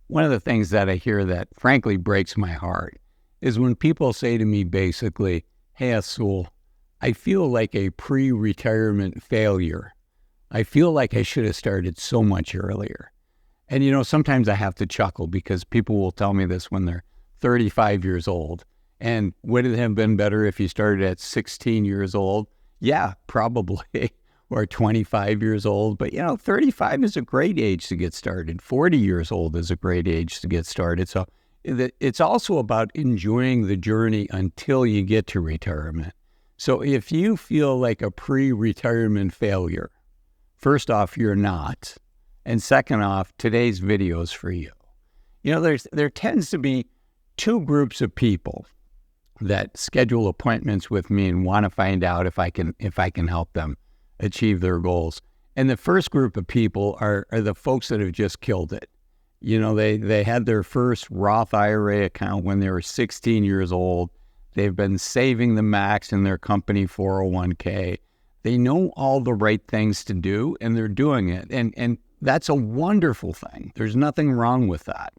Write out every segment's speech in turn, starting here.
One of the things that I hear that frankly breaks my heart is when people say to me basically, hey, Azul, I feel like a pre-retirement failure. I feel like I should have started so much earlier. And, sometimes I have to chuckle because people will tell me this when they're 35 years old. And would it have been better if you started at 16 years old? Yeah, probably. Or 25 years old. But, 35 is a great age to get started. 40 years old is a great age to get started. So it's also about enjoying the journey until you get to retirement. So if you feel like a pre-retirement failure, first off, you're not. And second off, today's video is for you. There tends to be two groups of people that schedule appointments with me and want to find out if I can help them achieve their goals. And the first group of people are the folks that have just killed it. They had their first Roth IRA account when they were 16 years old. They've been saving the max in their company 401k. They know all the right things to do, and they're doing it. And that's a wonderful thing. There's nothing wrong with that.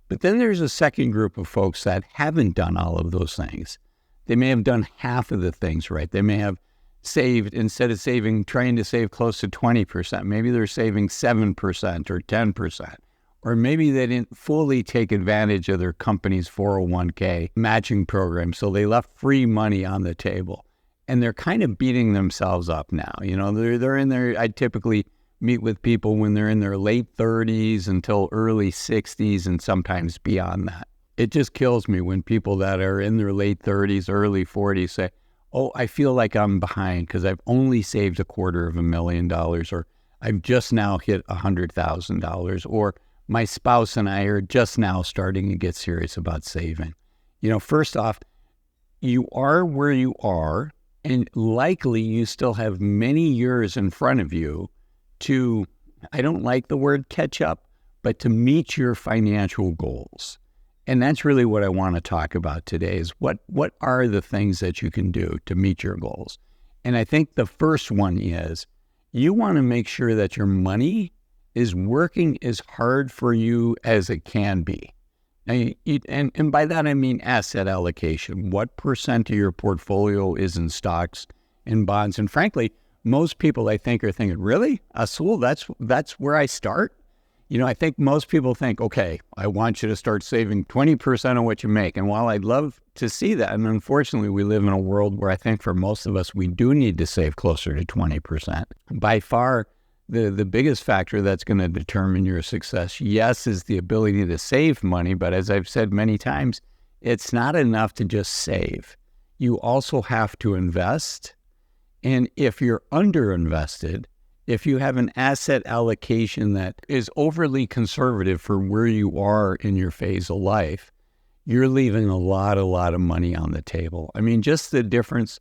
But then there's a second group of folks that haven't done all of those things. They may have done half of the things right. They may have saved, instead of trying to save close to 20%, maybe they're saving 7% or 10%. Or maybe they didn't fully take advantage of their company's 401k matching program, so they left free money on the table. And they're kind of beating themselves up now. They're in their, I typically meet with people when they're in their late 30s until early 60s and sometimes beyond that. It just kills me when people that are in their late 30s, early 40s say, oh, I feel like I'm behind because I've only saved $250,000, or I've just now hit $100,000, or my spouse and I are just now starting to get serious about saving. First off, you are where you are, and likely you still have many years in front of you to, I don't like the word catch up, but to meet your financial goals. And that's really what I want to talk about today is what are the things that you can do to meet your goals? And I think the first one is you want to make sure that your money is working as hard for you as it can be. Now, and by that I mean asset allocation. What percent of your portfolio is in stocks and bonds? And frankly, most people I think are thinking, really? Azul, that's where I start? I think most people think, okay, I want you to start saving 20% of what you make. And while I'd love to see that, and unfortunately we live in a world where I think for most of us, we do need to save closer to 20%. By far, the biggest factor that's going to determine your success, yes, is the ability to save money. But as I've said many times, it's not enough to just save. You also have to invest. And if you're underinvested, if you have an asset allocation that is overly conservative for where you are in your phase of life, you're leaving a lot of money on the table. I mean, just the difference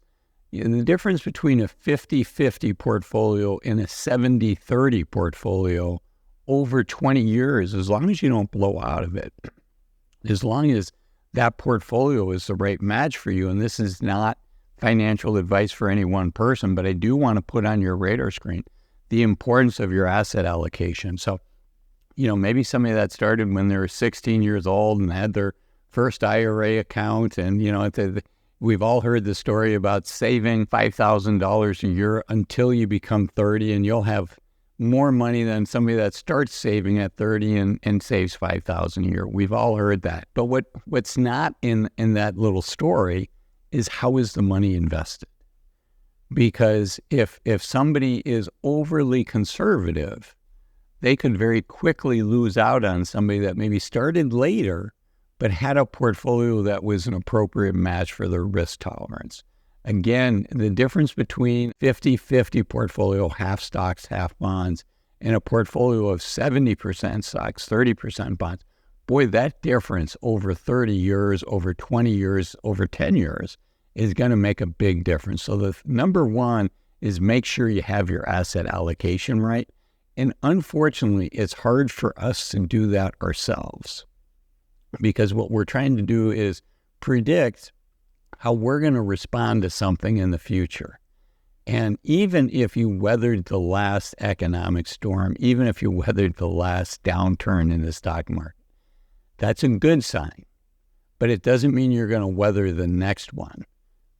between a 50-50 portfolio and a 70-30 portfolio over 20 years, as long as you don't blow out of it, as long as that portfolio is the right match for you, and this is not financial advice for any one person, but I do want to put on your radar screen the importance of your asset allocation. So, maybe somebody that started when they were 16 years old and had their first IRA account, and, we've all heard the story about saving $5,000 a year until you become 30, and you'll have more money than somebody that starts saving at 30 and saves $5,000 a year. We've all heard that. But what's not in that little story is how is the money invested? Because if somebody is overly conservative, they could very quickly lose out on somebody that maybe started later, but had a portfolio that was an appropriate match for their risk tolerance. Again, the difference between 50-50 portfolio, half stocks, half bonds, and a portfolio of 70% stocks, 30% bonds, boy, that difference over 30 years, over 20 years, over 10 years is going to make a big difference. So the number one is make sure you have your asset allocation right. And unfortunately, it's hard for us to do that ourselves because what we're trying to do is predict how we're going to respond to something in the future. And even if you weathered the last economic storm, even if you weathered the last downturn in the stock market, That's a good sign, but it doesn't mean you're going to weather the next one,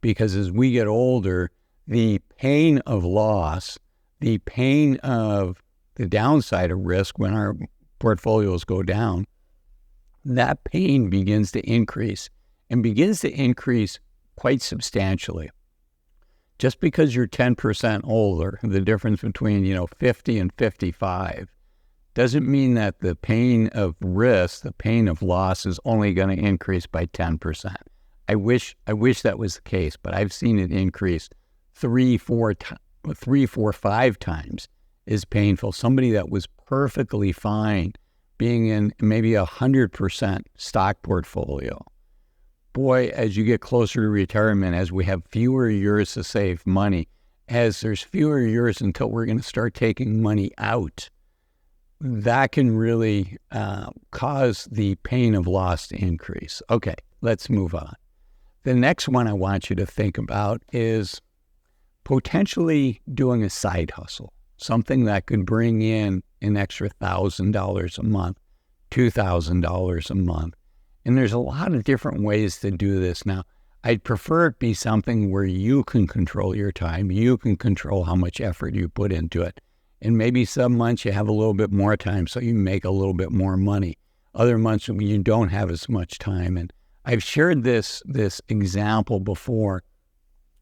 because as we get older, the pain of loss, the pain of the downside of risk when our portfolios go down, that pain begins to increase and begins to increase quite substantially. Just because you're 10% older, the difference between, 50 and 55, doesn't mean that the pain of risk, the pain of loss is only going to increase by 10%. I wish that was the case, but I've seen it increase 3, 4, 5 times is painful. Somebody that was perfectly fine being in maybe 100% stock portfolio. Boy, as you get closer to retirement, as we have fewer years to save money, as there's fewer years until we're going to start taking money out, that can really cause the pain of loss to increase. Okay, let's move on. The next one I want you to think about is potentially doing a side hustle, something that could bring in an extra $1,000 a month, $2,000 a month. And there's a lot of different ways to do this. Now, I'd prefer it be something where you can control your time. You can control how much effort you put into it. And maybe some months you have a little bit more time, so you make a little bit more money. Other months you don't have as much time. And I've shared this example before,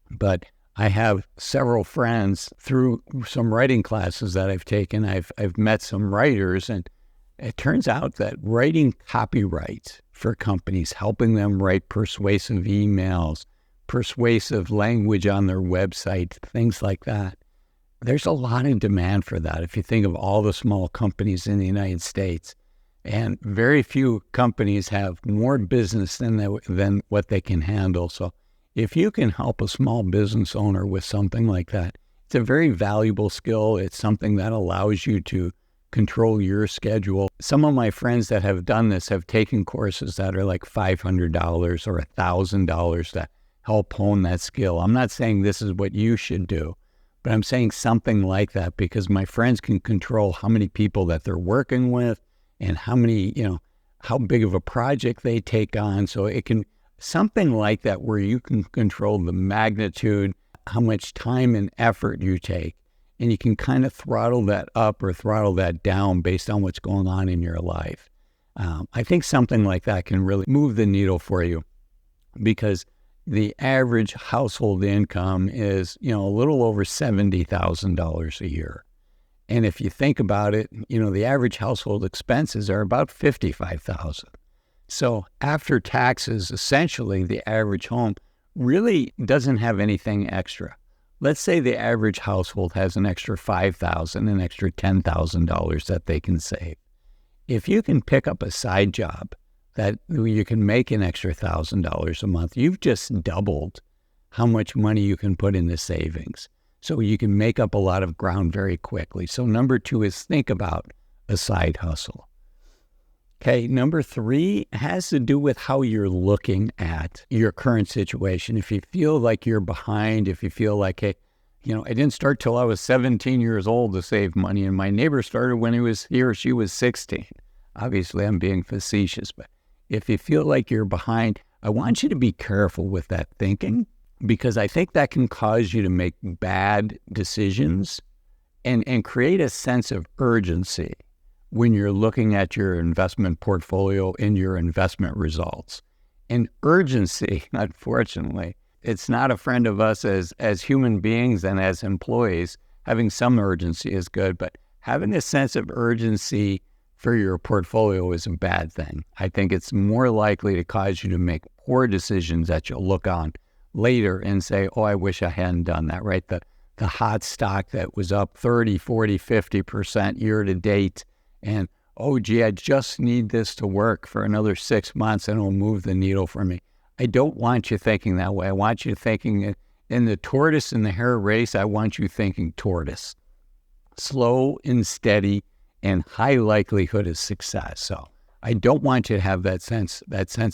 but I have several friends through some writing classes that I've taken. I've met some writers, and it turns out that writing copyright for companies, helping them write persuasive emails, persuasive language on their website, things like that, there's a lot of demand for that. If you think of all the small companies in the United States, and very few companies have more business than what they can handle. So if you can help a small business owner with something like that, it's a very valuable skill. It's something that allows you to control your schedule. Some of my friends that have done this have taken courses that are like $500 or $1,000 to help hone that skill. I'm not saying this is what you should do, but I'm saying something like that because my friends can control how many people that they're working with and how big of a project they take on. So it can, something like that where you can control the magnitude, how much time and effort you take, and you can kind of throttle that up or throttle that down based on what's going on in your life. I think something like that can really move the needle for you, because the average household income is, a little over $70,000 a year. And if you think about it, the average household expenses are about $55,000. So after taxes, essentially the average home really doesn't have anything extra. Let's say the average household has an extra $5,000, an extra $10,000 that they can save. If you can pick up a side job that you can make an extra $1,000 a month, you've just doubled how much money you can put into savings. So you can make up a lot of ground very quickly. So number 2 is think about a side hustle. Okay, number 3 has to do with how you're looking at your current situation. If you feel like you're behind, if you feel like, hey, I didn't start till I was 17 years old to save money, and my neighbor started when he or she was 16. Obviously, I'm being facetious, but if you feel like you're behind, I want you to be careful with that thinking, because I think that can cause you to make bad decisions and create a sense of urgency when you're looking at your investment portfolio and your investment results. And urgency, unfortunately, it's not a friend of us as human beings and as employees. Having some urgency is good, but having a sense of urgency for your portfolio is a bad thing. I think it's more likely to cause you to make poor decisions that you'll look on later and say, oh, I wish I hadn't done that, right? The hot stock that was up 30, 40, 50% year to date, and, oh, gee, I just need this to work for another 6 months and it'll move the needle for me. I don't want you thinking that way. I want you thinking in the tortoise and the hare race, I want you thinking tortoise. Slow and steady and high likelihood of success. So I don't want you to have that sense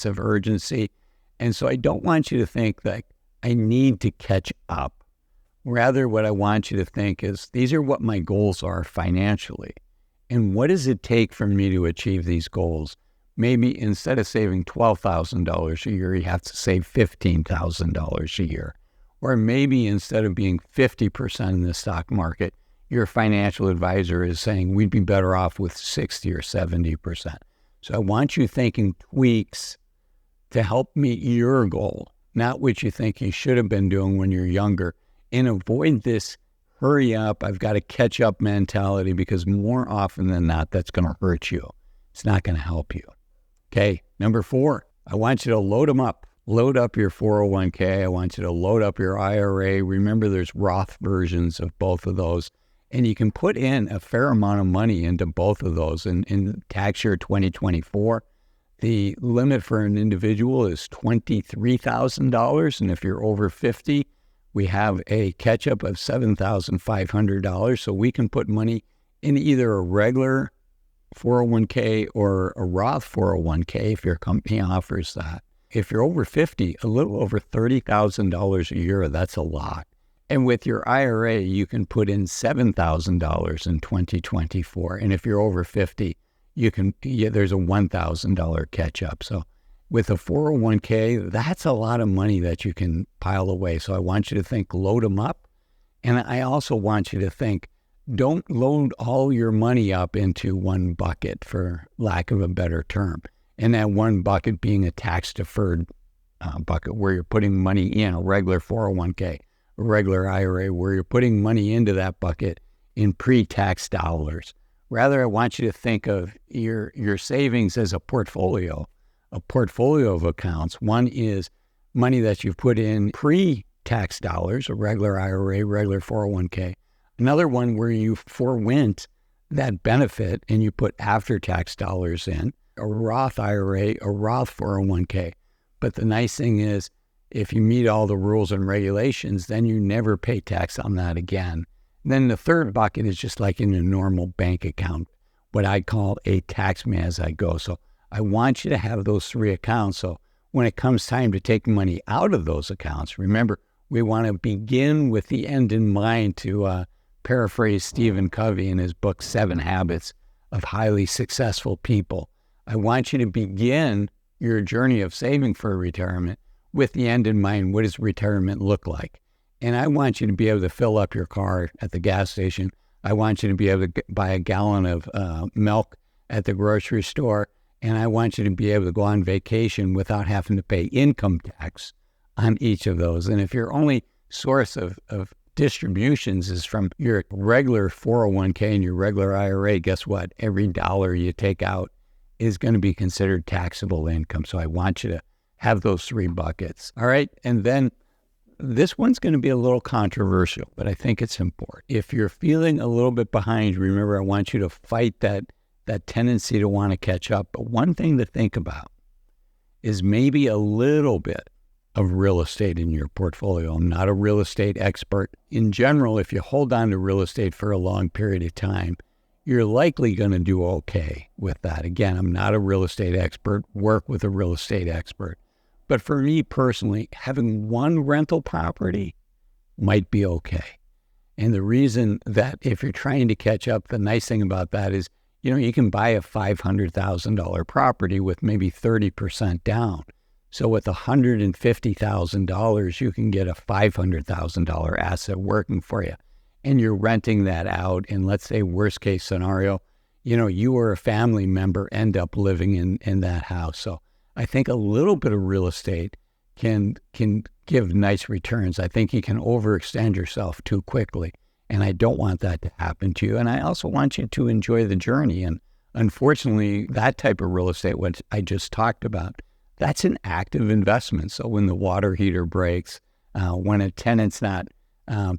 of urgency. And so I don't want you to think that I need to catch up. Rather, what I want you to think is, these are what my goals are financially. And what does it take for me to achieve these goals? maybe instead of saving $12,000 a year, you have to save $15,000 a year. Or maybe instead of being 50% in the stock market, your financial advisor is saying we'd be better off with 60 or 70%. So I want you thinking tweaks to help meet your goal, not what you think you should have been doing when you're younger, and avoid this hurry up, I've got to catch up mentality, because more often than not, that's going to hurt you. It's not going to help you. Okay, number 4, I want you to load them up. Load up your 401k. I want you to load up your IRA. Remember, there's Roth versions of both of those. And you can put in a fair amount of money into both of those. In tax year 2024, the limit for an individual is $23,000. And if you're over 50, we have a catch-up of $7,500. So we can put money in either a regular 401k or a Roth 401k if your company offers that. If you're over 50, a little over $30,000 a year, that's a lot. And with your IRA, you can put in $7,000 in 2024. And if you're over 50, there's a $1,000 catch-up. So with a 401k, that's a lot of money that you can pile away. So I want you to think, load them up. And I also want you to think, don't load all your money up into one bucket, for lack of a better term. And that one bucket being a tax-deferred bucket where you're putting money in, a regular 401k, a regular IRA, where you're putting money into that bucket in pre-tax dollars. Rather, I want you to think of your savings as a portfolio of accounts. One is money that you've put in pre-tax dollars, a regular IRA, regular 401k. Another one where you forwent that benefit and you put after-tax dollars in, a Roth IRA, a Roth 401k. But the nice thing is, if you meet all the rules and regulations, then you never pay tax on that again. And then the third bucket is just like in a normal bank account, what I call a tax me as I go. So I want you to have those 3 accounts. So when it comes time to take money out of those accounts, remember, we want to begin with the end in mind, to paraphrase Stephen Covey in his book, 7 Habits of Highly Successful People. I want you to begin your journey of saving for retirement with the end in mind. What does retirement look like? And I want you to be able to fill up your car at the gas station. I want you to be able to buy a gallon of milk at the grocery store. And I want you to be able to go on vacation without having to pay income tax on each of those. And if your only source of distributions is from your regular 401k and your regular IRA, guess what? Every dollar you take out is going to be considered taxable income. So I want you to have those 3 buckets. All right. And then this one's going to be a little controversial, but I think it's important. If you're feeling a little bit behind, remember, I want you to fight that tendency to want to catch up. But one thing to think about is maybe a little bit of real estate in your portfolio. I'm not a real estate expert. In general, if you hold on to real estate for a long period of time, you're likely going to do okay with that. Again, I'm not a real estate expert. Work with a real estate expert. But for me personally, having one rental property might be okay. And the reason that if you're trying to catch up, the nice thing about that is, you can buy a $500,000 property with maybe 30% down. So with $150,000, you can get a $500,000 asset working for you. And you're renting that out. And let's say worst case scenario, you or a family member end up living in that house. So I think a little bit of real estate can give nice returns. I think you can overextend yourself too quickly. And I don't want that to happen to you. And I also want you to enjoy the journey. And unfortunately, that type of real estate, what I just talked about, that's an active investment. So when the water heater breaks, when a tenant's not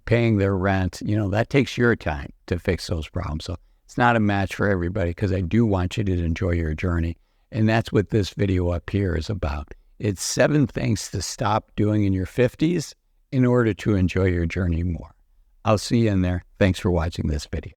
paying their rent, that takes your time to fix those problems. So it's not a match for everybody, because I do want you to enjoy your journey. And that's what this video up here is about. It's 7 things to stop doing in your 50s in order to enjoy your journey more. I'll see you in there. Thanks for watching this video.